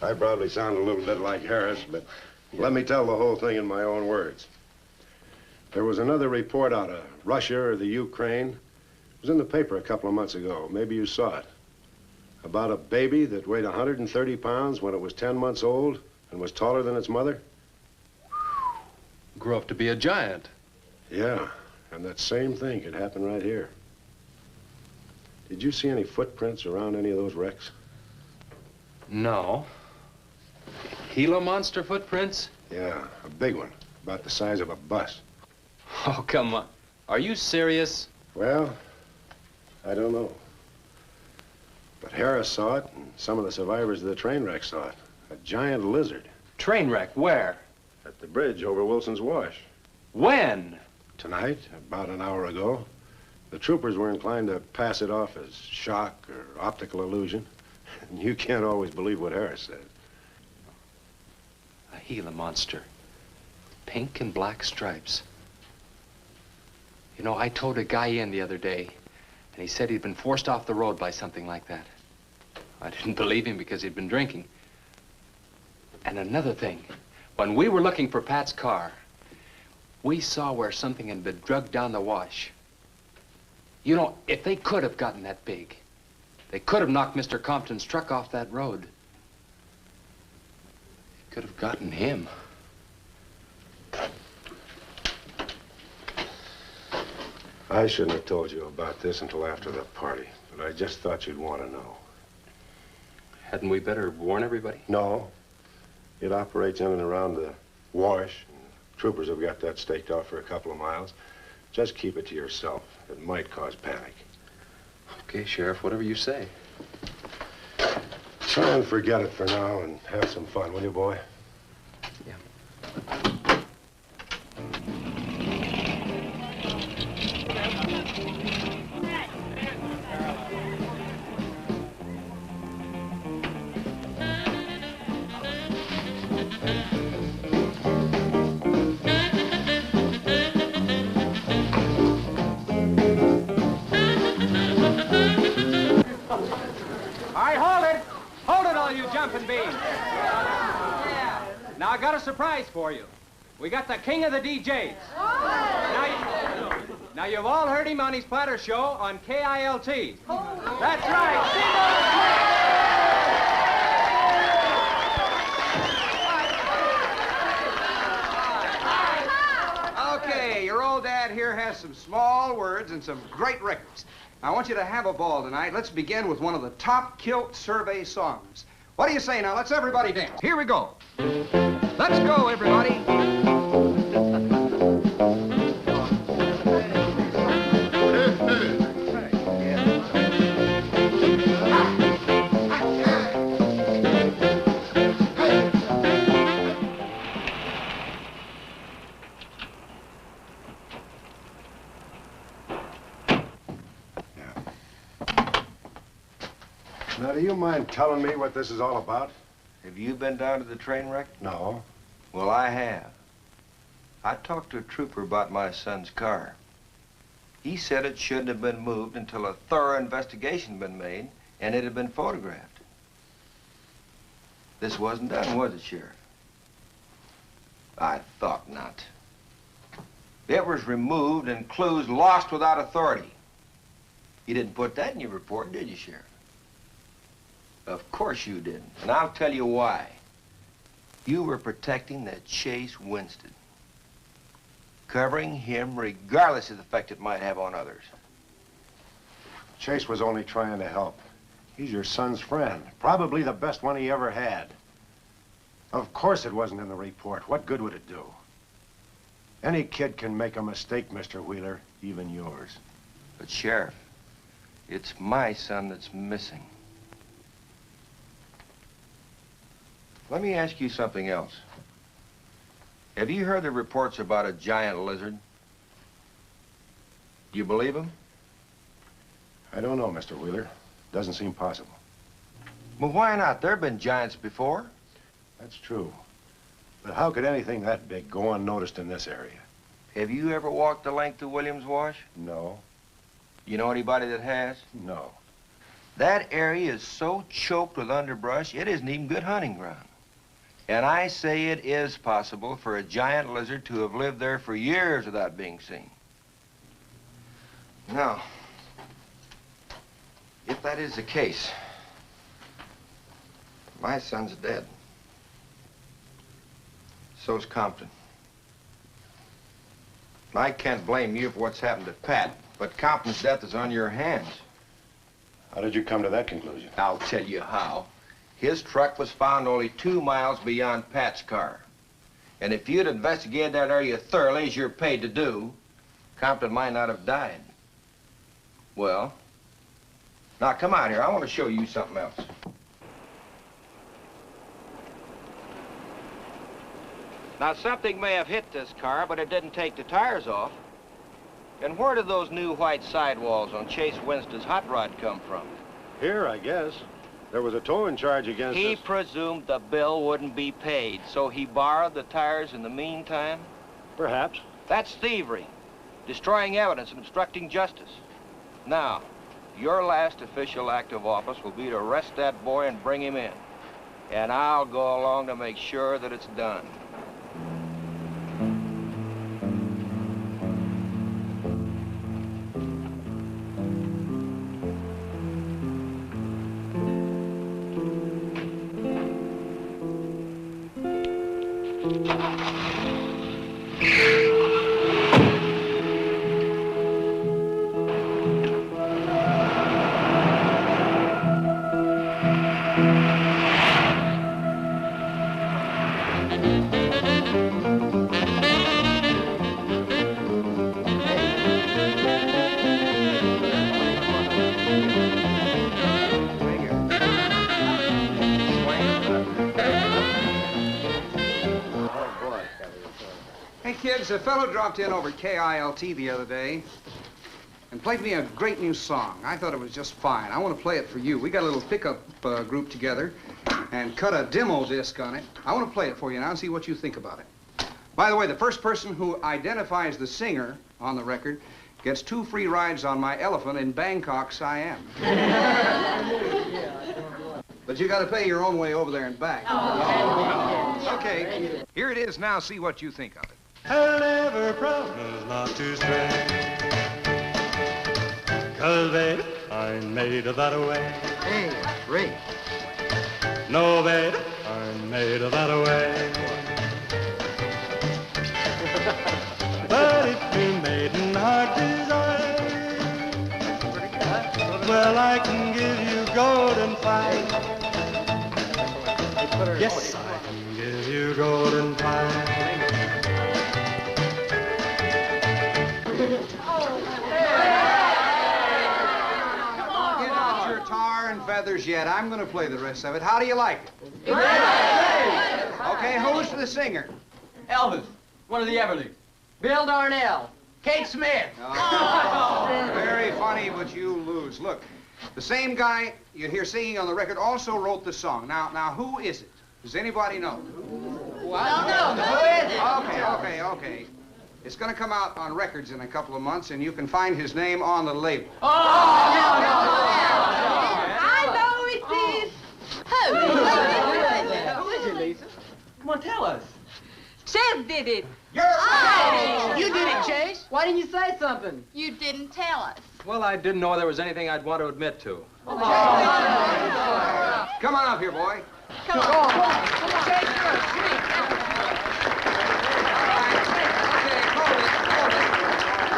I probably sound a little bit like Harris, but let me tell the whole thing in my own words. There was another report out of Russia or the Ukraine. It was in the paper a couple of months ago. Maybe you saw it. About a baby that weighed 130 pounds when it was 10 months old and was taller than its mother. Grew up to be a giant. Yeah, and that same thing could happen right here. Did you see any footprints around any of those wrecks? No. Gila Monster footprints? Yeah, a big one, about the size of a bus. Oh, come on. Are you serious? Well, I don't know. But Harris saw it, and some of the survivors of the train wreck saw it. A giant lizard. Train wreck, where? At the bridge over Wilson's Wash. When? Tonight, about an hour ago. The troopers were inclined to pass it off as shock or optical illusion. And you can't always believe what Harris said. A Gila Monster. Pink and black stripes. You know, I towed a guy in the other day, and he said he'd been forced off the road by something like that. I didn't believe him because he'd been drinking. And another thing, when we were looking for Pat's car, we saw where something had been drugged down the wash. You know, if they could have gotten that big, they could have knocked Mr. Compton's truck off that road. They could have gotten him. I shouldn't have told you about this until after the party, but I just thought you'd want to know. Hadn't we better warn everybody? No. It operates in and around the wash. Troopers have got that staked off for a couple of miles. Just keep it to yourself. It might cause panic. Okay, Sheriff, whatever you say. Try and forget it for now and have some fun, will you, boy? Yeah. Jumping beans. Now I got a surprise for you. We got the king of the DJs. Now you've all heard him on his platter show on KILT. That's right. Okay, your old dad here has some small words and some great records. I want you to have a ball tonight. Let's begin with one of the top kilt survey songs. What do you say now? Let's everybody dance. Here we go. Let's go, everybody. Now, do you mind telling me what this is all about? Have you been down to the train wreck? No. Well, I have. I talked to a trooper about my son's car. He said it shouldn't have been moved until a thorough investigation had been made and it had been photographed. This wasn't done, was it, Sheriff? I thought not. It was removed and clues lost without authority. You didn't put that in your report, did you, Sheriff? Of course you didn't, and I'll tell you why. You were protecting that Chase Winston, covering him regardless of the effect it might have on others. Chase was only trying to help. He's your son's friend, probably the best one he ever had. Of course it wasn't in the report. What good would it do? Any kid can make a mistake, Mr. Wheeler, even yours. But, Sheriff, it's my son that's missing. Let me ask you something else. Have you heard the reports about a giant lizard? Do you believe them? I don't know, Mr. Wheeler. Doesn't seem possible. Well, why not? There have been giants before. That's true. But how could anything that big go unnoticed in this area? Have you ever walked the length of Williams Wash? No. You know anybody that has? No. That area is so choked with underbrush, it isn't even good hunting ground. And I say it is possible for a giant lizard to have lived there for years without being seen. Now, if that is the case, my son's dead. So's Compton. I can't blame you for what's happened to Pat, but Compton's death is on your hands. How did you come to that conclusion? I'll tell you how. His truck was found only 2 miles beyond Pat's car. And if you'd investigated that area thoroughly, as you're paid to do, Compton might not have died. Well, Now, come out here. I want to show you something else. Now, something may have hit this car, but it didn't take the tires off. And where did those new white sidewalls on Chase Winston's hot rod come from? Here, I guess. There was a towing charge against He us. presumed the bill wouldn't be paid, so he borrowed the tires in the meantime? Perhaps. That's thievery, destroying evidence and obstructing justice. Now, your last official act of office will be to arrest that boy and bring him in. And I'll go along to make sure that it's done. A fellow dropped in over KILT the other day and played me a great new song. I thought it was just fine. I want to play it for you. We got a little pickup group together and cut a demo disc on it. I want to play it for you now and see what you think about it. By the way, the first person who identifies the singer on the record gets 2 free rides on my elephant in Bangkok, Siam. But you got to pay your own way over there and back. Oh. Okay, here it is now. See what you think of it. I'll never promise not to stray, 'cause baby, I'm made of that way. Hey, Ray. No, baby, I'm made of that way. But if you're made in heart desire, well, I can give you golden fire. Yes, I can give you golden fire. Feathers yet. I'm going to play the rest of it. How do you like it? Okay, who's the singer? Elvis, one of the Everlys. Bill Darnell. Kate Smith. Oh, very funny, but you lose. Look, the same guy you hear singing on the record also wrote the song. Now, who is it? Does anybody know? What? No. Who is it? Okay. It's going to come out on records in a couple of months, and you can find his name on the label. No. I know it is. Who is it, Lisa? Come on, tell us. Chase did it. You did it, Chase. Why didn't you say something? You didn't tell us. Well, I didn't know there was anything I'd want to admit to. Come on up here, boy. Come on. Chase,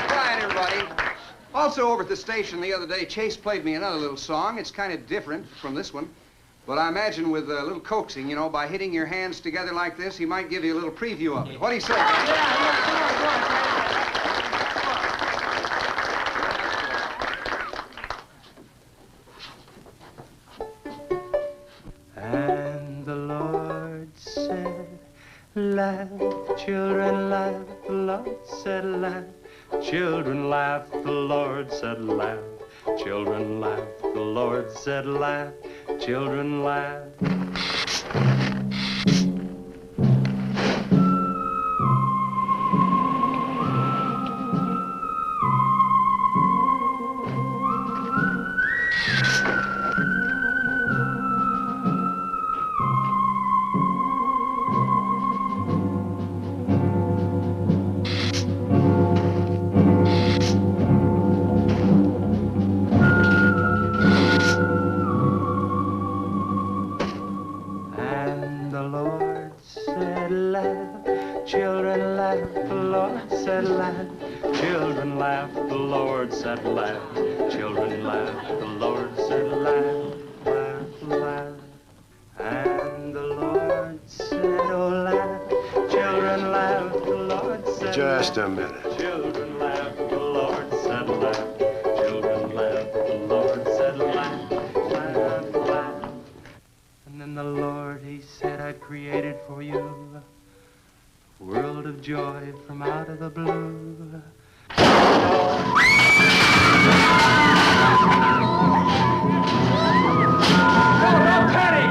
Quiet, everybody. Also, over at the station the other day, Chase played me another little song. It's kind of different from this one. But I imagine with a little coaxing, you know, by hitting your hands together like this, he might give you a little preview of it. What do you say? And the Lord said, laugh, children, laugh. The Lord said, laugh. Children laugh, the Lord said laugh. Children laugh, the Lord said laugh. Children laugh. Children laugh, the Lord said laugh. Children laugh, the Lord said laugh. Laugh, laugh. And the Lord said, oh, laugh. Children laugh, the Lord said Just laugh. a minute. Children laugh, the Lord said laugh. Children laugh, the Lord said laugh. created for you. World of joy from out of the blue. No, Patty!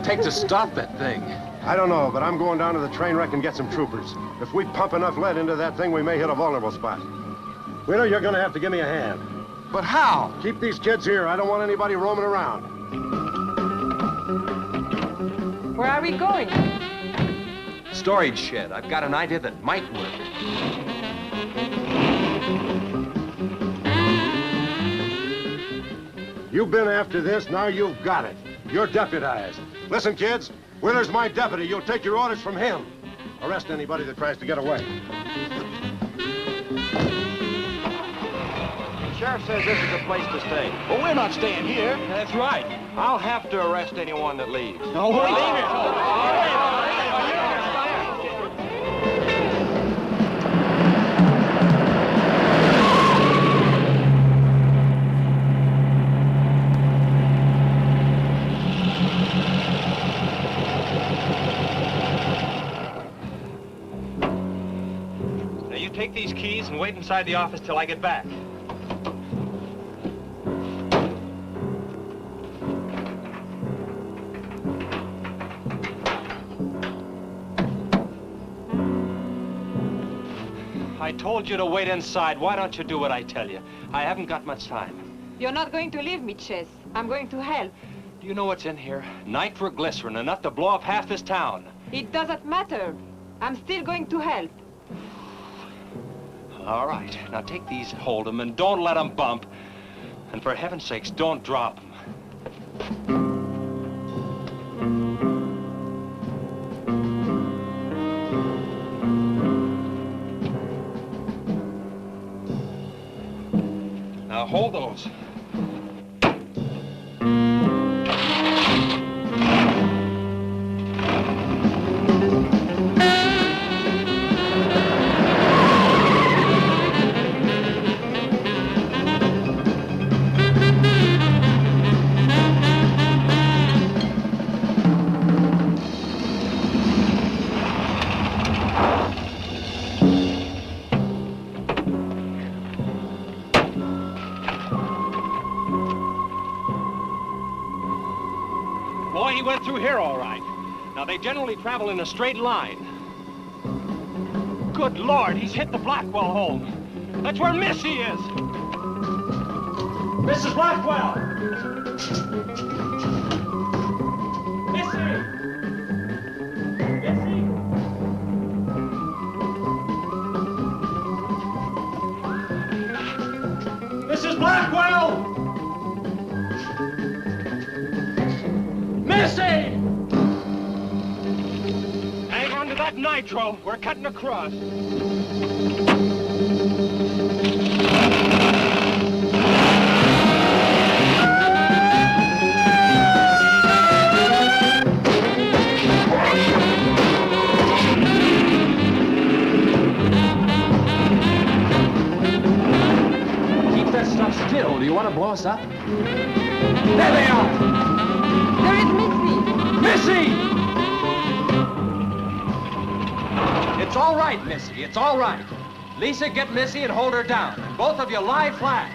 Take to stop that thing? I don't know, but I'm going down to the train wreck and get some troopers. If we pump enough lead into that thing, we may hit a vulnerable spot. Wheeler, you're gonna have to give me a hand. But how? Keep these kids here. I don't want anybody roaming around. Where are we going? Storage shed. I've got an idea that might work. You've been after this, now you've got it. You're deputized. Listen, kids, Wheeler's my deputy. You'll take your orders from him. Arrest anybody that tries to get away. The sheriff says this is a place to stay. Well, we're not staying here. That's right. I'll have to arrest anyone that leaves. No, we're leaving. Take these keys and wait inside the office till I get back. I told you to wait inside. Why don't you do what I tell you? I haven't got much time. You're not going to leave me, Chess. I'm going to help. Do you know what's in here? Nitroglycerin, enough to blow up half this town. It doesn't matter. I'm still going to help. All right. Now take these, hold them, and don't let them bump. And for heaven's sakes, don't drop them. Now hold those. Boy, he went through here all right. Now, they generally travel in a straight line. Good Lord, he's hit the Blackwell home. That's where Missy is. Mrs. Blackwell! Missy! Missy! Mrs. Blackwell! Missy! Hang on to that nitro. We're cutting across. Keep that stuff still. Do you want to blow us up? There they are! There is Missy! Missy! It's all right, Missy. It's all right. Lisa, get Missy and hold her down. And both of you lie flat.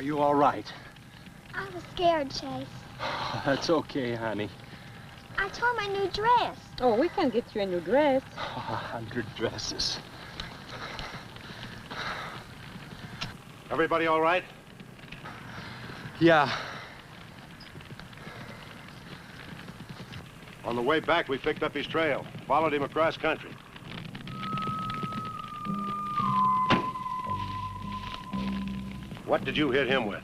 you all right? I was scared, Chase. That's okay, honey. I tore my new dress. Oh, we can get you a new dress. 100 dresses. Everybody all right? Yeah. On the way back, we picked up his trail, followed him across country. What did you hit him with?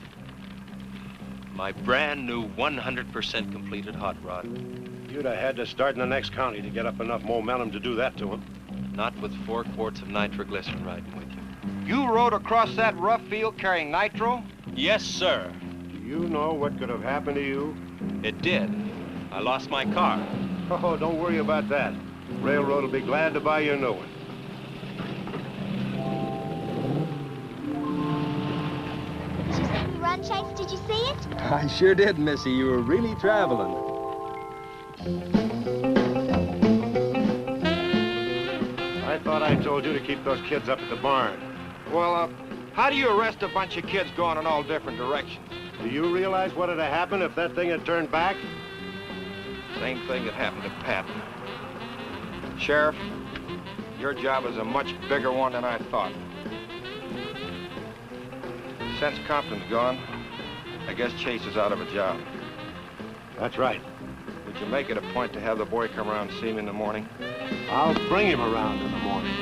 My brand new 100% completed hot rod. You'd have had to start in the next county to get up enough momentum to do that to him. Not with 4 quarts of nitroglycerin riding with you. You rode across that rough field carrying nitro? Yes, sir. Do you know what could have happened to you? It did. I lost my car. Oh, don't worry about that. Railroad will be glad to buy you a new one. Did you see me run, Chase? Did you see it? I sure did, Missy. You were really traveling. I thought I told you to keep those kids up at the barn. Well, how do you arrest a bunch of kids going in all different directions? Do you realize what would have happened if that thing had turned back? Same thing that happened to Pat. Sheriff, your job is a much bigger one than I thought. Since Compton's gone, I guess Chase is out of a job. That's right. Would you make it a point to have the boy come around and see me in the morning? I'll bring him around in the morning.